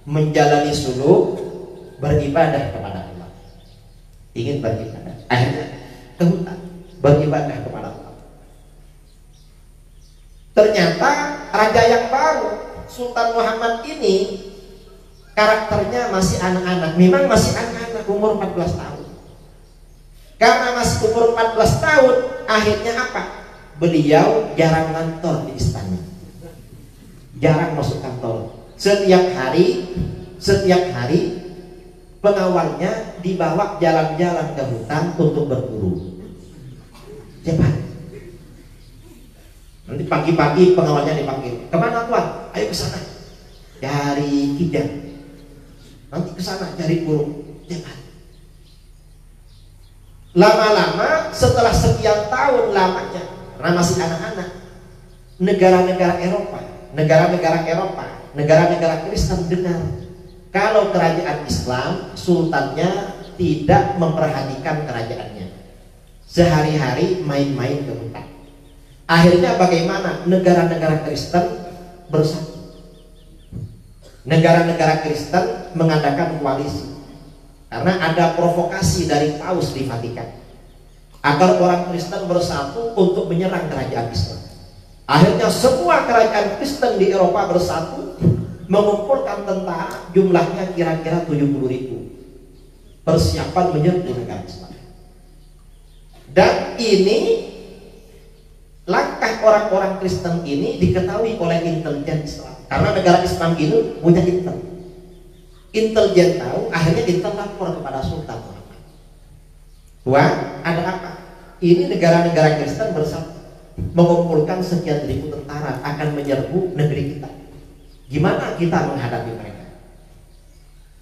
menjalani suluk, beribadah kepada Allah. Ingin beribadah, akhirnya ke hutan, beribadah kepada Allah. Ternyata raja yang baru, Sultan Muhammad ini, karakternya masih anak-anak. Memang masih anak-anak, umur 14 tahun. Karena masih umur 14 tahun, akhirnya apa? Beliau jarang ngantor di istana, jarang masuk kantor. Setiap hari pengawalnya dibawa jalan-jalan ke hutan untuk berburu. Cepat. Nanti pagi-pagi pengawalnya dipanggil, kemana tuan? Ayo ke sana, cari kijang. Nanti ke sana cari burung. Cepat. Lama-lama setelah sekian tahun lamanya, karena masih anak-anak, negara-negara Eropa, negara-negara Kristen dengar kalau kerajaan Islam, sultannya tidak memperhatikan kerajaannya, sehari-hari main-main ke hutan. Akhirnya bagaimana? Negara-negara Kristen bersatu. Negara-negara Kristen mengadakan koalisi karena ada provokasi dari Paus di Vatikan agar orang Kristen bersatu untuk menyerang kerajaan Islam. Akhirnya semua kerajaan Kristen di Eropa bersatu, mengumpulkan tentara, jumlahnya kira-kira 70.000, persiapan menyerbu negara Islam. Dan ini langkah orang-orang Kristen ini diketahui oleh intelijen Islam, karena negara Islam ini punya intelijen tahu. Akhirnya Intel lapor kepada Sultan Muhammad, wah ada apa? Ini negara-negara Kristen bersatu mengumpulkan sekian ribu tentara akan menyerbu negeri kita. Gimana kita menghadapi mereka?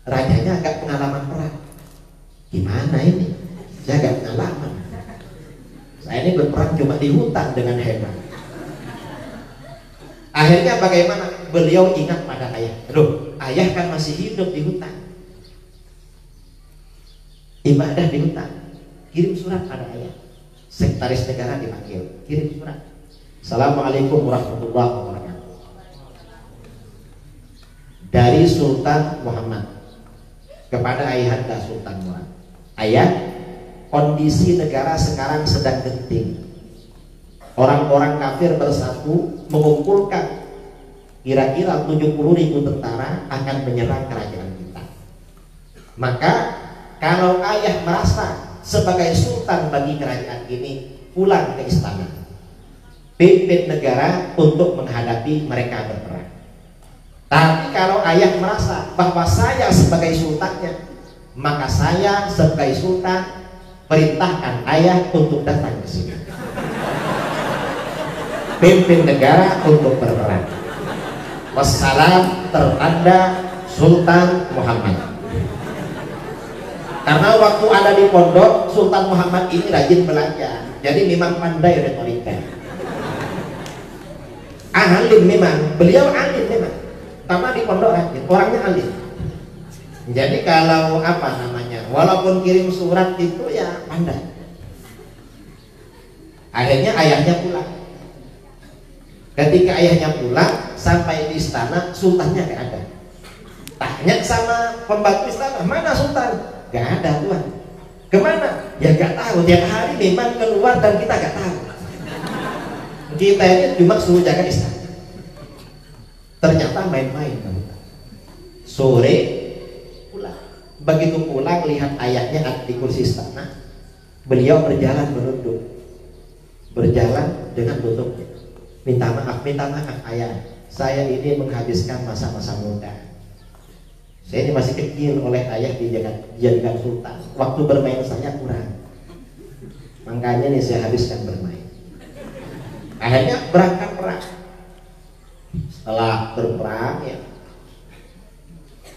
Rajanya agak pengalaman perang. Gimana ini? Saya agak pengalaman. Saya ini berperang cuma di hutan dengan hebat. Akhirnya bagaimana? Beliau ingat pada ayah. Loh, ayah kan masih hidup di hutan, ibadah di hutan. Kirim surat pada ayah. Sekretaris negara dipanggil, kirim surat. Assalamualaikum warahmatullahi wabarakatuh. Dari Sultan Muhammad kepada ayahanda Sultan Muhammad. Ayah, kondisi negara sekarang sedang genting. Orang-orang kafir bersatu mengumpulkan kira-kira 70.000 tentara akan menyerang kerajaan kita. Maka kalau ayah merasa sebagai sultan bagi kerajaan ini, pulang ke istana, pimpin negara untuk menghadapi mereka berperang. Tapi kalau ayah merasa bahwa saya sebagai sultannya, maka saya sebagai sultan perintahkan ayah untuk datang ke sini, pimpin negara untuk berperang. Wassalam, tertanda Sultan Muhammad. Karena waktu ada di pondok, Sultan Muhammad ini rajin belajar, jadi memang pandai retorika. Alim memang, beliau alim memang. Karena di pondok rajin, orangnya alim. Jadi kalau apa namanya, walaupun kirim surat itu ya pandai. Akhirnya ayahnya pulang. Ketika ayahnya pulang, sampai di istana, sultannya gak ada. Tanya sama pembantu istana, mana sultan? Gak ada tuan. Kemana? Ya gak tahu. Tiap hari memang keluar dan kita gak tahu. Kita ini cuma suruh jaga istana. Ternyata main-main. Sore pulang. Begitu pulang lihat ayahnya ada di kursi istana, beliau berjalan menunduk, berjalan dengan lututnya. Minta maaf ayah, saya ini menghabiskan masa-masa muda. Saya ini masih kecil, oleh ayah dijadikan sultan. Waktu bermain saya kurang, makanya nih saya habiskan bermain. Akhirnya berangkat perang. Setelah berperang ya,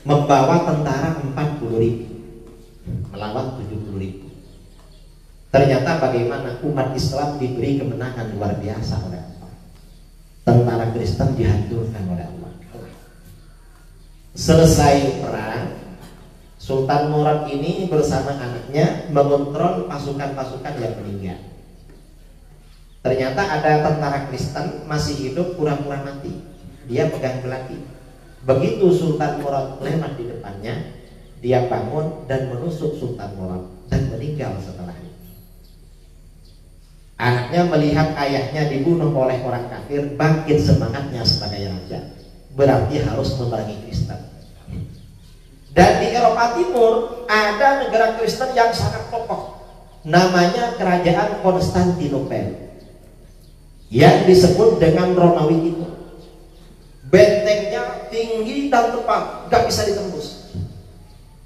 membawa tentara 40.000 melawan 70.000. Ternyata bagaimana umat Islam diberi kemenangan luar biasa oleh Allah. Tentara Kristen dihancurkan oleh Allah. Selesai perang, Sultan Murad ini bersama anaknya mengontrol pasukan-pasukan yang meninggal. Ternyata ada tentara Kristen masih hidup pura-pura mati. Dia pegang belati. Begitu Sultan Murad lewat di depannya, dia bangun dan menusuk Sultan Murad dan meninggal setelahnya. Anaknya melihat ayahnya dibunuh oleh orang kafir, bangkit semangatnya sebagai raja. Berarti harus memerangi Kristen. Dan di Eropa Timur ada negara Kristen yang sangat kokoh. Namanya Kerajaan Konstantinopel, yang disebut dengan Romawi Timur. Bentengnya tinggi dan tepat, gak bisa ditembus.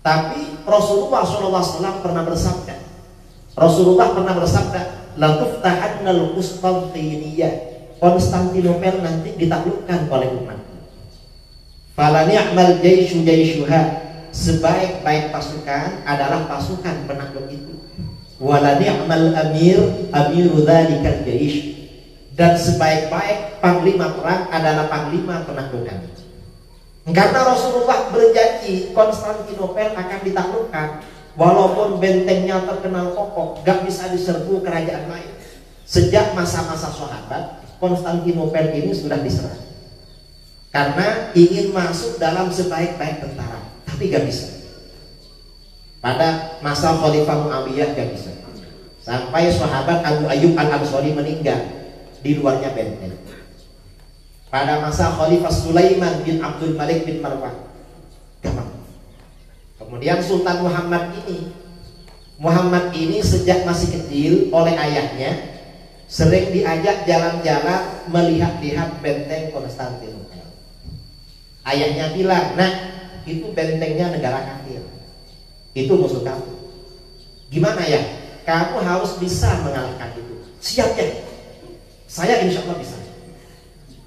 Tapi Rasulullah SAW pernah bersabda, la tuftahannal Qustantiniyyah, Konstantinopel nanti ditaklukkan oleh umat. Fala ni'mal jaishu jaishuha, sebaik-baik pasukan adalah pasukan penakluk itu. Wala ni'mal amiru dzalikal jaish, dan sebaik-baik panglima perang adalah panglima penaklukan. Karena Rasulullah berjanji Konstantinopel akan ditaklukkan, walaupun bentengnya terkenal kokoh, gak bisa diserbu kerajaan lain. Sejak masa-masa sahabat, Konstantinopel ini sudah diserang karena ingin masuk dalam sebaik-baik tentara, tapi gak bisa. Pada masa Khalifah Muawiyah gak bisa, sampai sahabat Abu Ayyub Al-Ansari meninggal di luarnya benteng. Pada masa Khalifah Sulaiman bin Abdul Malik bin Marwan gampang. Kemudian Sultan Muhammad ini sejak masih kecil oleh ayahnya sering diajak jalan-jalan melihat-lihat benteng Konstantinopel. Ayahnya bilang, "Nah, itu bentengnya negara kafir, itu musuh kamu. Gimana ya? Kamu harus bisa mengalahkan itu." Siap ya? Saya insya Allah bisa.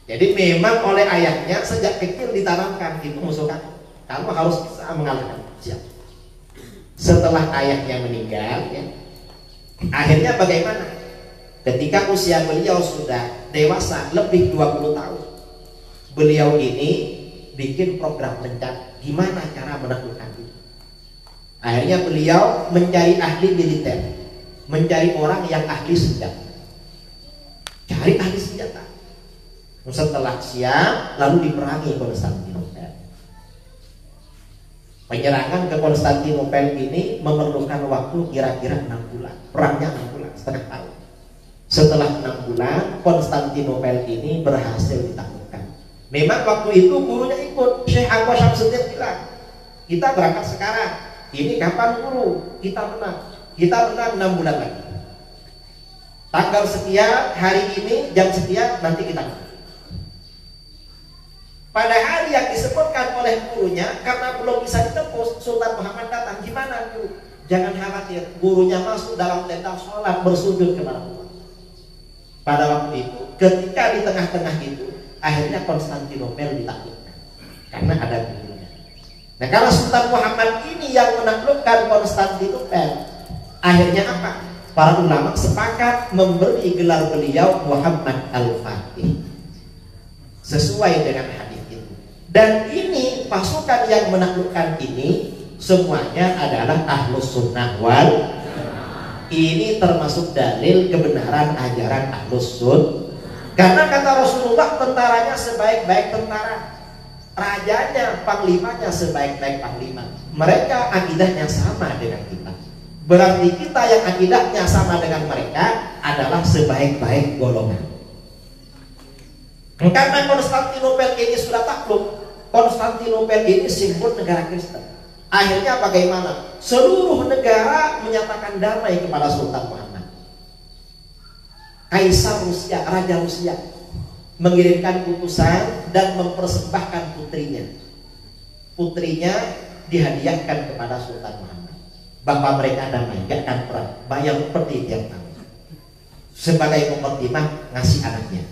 Jadi memang oleh ayahnya sejak kecil ditanamkan, itu musuh kamu, kamu harus bisa mengalahkan. Siap. Setelah ayahnya meninggal, ya, akhirnya bagaimana? Ketika usia beliau sudah dewasa, lebih 20 tahun, beliau ini bikin program rencana gimana cara menaklukkan itu. Akhirnya beliau mencari ahli militer, mencari orang yang ahli senjata. Cari ahli senjata. Setelah siap, lalu diperangi Konstantinopel. Penyerangan ke Konstantinopel ini memerlukan waktu kira-kira 6 bulan. Perangnya 6 bulan, setengah tahun. Setelah 6 bulan, Konstantinopel ini berhasil ditaklukkan. Memang waktu itu gurunya ikut. Syekh Anwar Syamsuddin bilang, kita berangkat sekarang. Ini kapan guru? Kita menang. Kita menang 6 bulan lagi. Tanggal sekian, hari ini, jam sekian, nanti kita menang. Pada hari yang disebutkan oleh gurunya, karena belum bisa ditembus, Sultan Muhammad datang. Gimana guru? Jangan khawatir, gurunya masuk dalam tenda sholat bersujud kepada Allah. Pada waktu itu, ketika di tengah-tengah itu, akhirnya Konstantinopel ditaklukkan karena ada gurunya. Nah, kalau Sultan Muhammad ini yang menaklukkan Konstantinopel, akhirnya apa? Para ulama sepakat memberi gelar beliau Muhammad Al-Fatih sesuai dengan hadis. Dan ini pasukan yang menaklukkan ini semuanya adalah Ahlus Sunnah wal. Ini termasuk dalil kebenaran ajaran Ahlus Sunnah. Karena kata Rasulullah, tentaranya sebaik-baik tentara, rajanya, panglimanya sebaik-baik panglima. Mereka akidahnya sama dengan kita. Berarti kita yang akidahnya sama dengan mereka adalah sebaik-baik golongan. Karena Konstantinopel ini sudah takluk, Konstantinopel ini simbol negara Kristen. Akhirnya bagaimana? Seluruh negara menyatakan damai kepada Sultan Muhammad. Kaisar Rusia, Raja Rusia, mengirimkan utusan dan mempersembahkan putrinya. Putrinya dihadiahkan kepada Sultan Muhammad. Bahwa mereka damai, gak akan perang, bayar seperti tiap tahun. Sebagai mukadimah ngasih anaknya.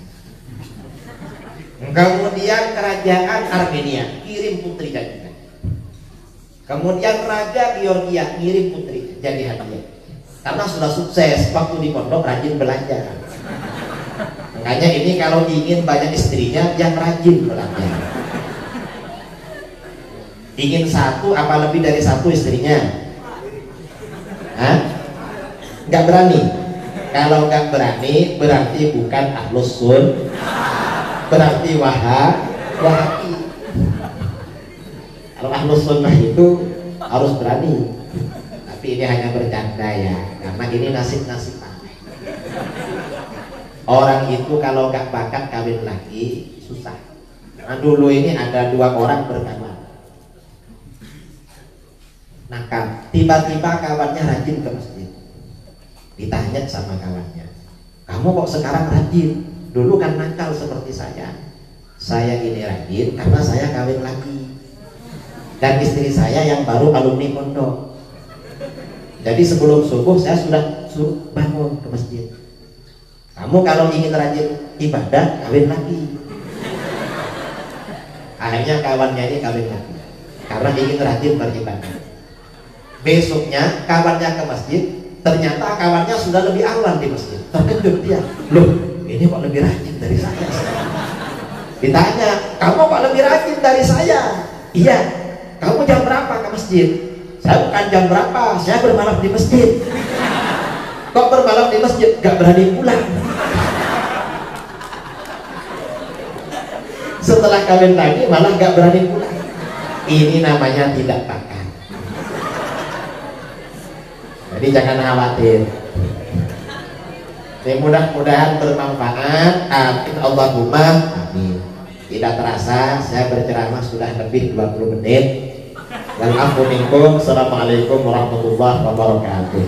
Kemudian kerajaan Armenia kirim putri juga. Kemudian Raja Georgia ngirim putri jadi hadiah. Karena sudah sukses waktu di pondok rajin belanja. Makanya ini kalau ingin banyak istrinya yang rajin belanja. Ingin satu apa lebih dari satu istrinya? Hah? Nggak berani. Kalau nggak berani berarti bukan ahlus sun, berarti wahabi. Kalau ahlus sunnah itu harus berani. Tapi ini hanya bercanda ya, karena ini nasib-nasiban. Orang itu kalau nggak bakat kawin lagi susah. Nah, dulu ini ada 2 orang berkawan. Nakal. Tiba-tiba kawannya rajin ke masjid. Ditanya sama kawannya, kamu kok sekarang rajin? Dulu kan nakal seperti saya. Saya ini rajin karena saya kawin lagi. Dan istri saya yang baru alumni pondok. Jadi sebelum subuh saya sudah suruh bangun ke masjid. Kamu kalau ingin rajin ibadah, kawin lagi. Akhirnya kawannya ini kawin lagi karena ingin rajin beribadah. Besoknya kawannya ke masjid, ternyata kawannya sudah lebih awal di masjid. Terkejut dia, loh ini kok lebih rajin dari saya. Ditanya, kamu kok lebih rajin dari saya? Iya. Kamu jam berapa ke masjid? Saya bukan jam berapa, saya bermalam di masjid. Kok bermalam di masjid? Gak berani pulang. Setelah kawin lagi malah gak berani pulang. Ini namanya tidak bakat. Jadi jangan khawatir. Mudah-mudahan bermanfaat. Amin Allahumma amin. Tidak terasa saya berceramah sudah lebih 20 menit. Wal afu minkum. Assalamualaikum warahmatullahi wabarakatuh.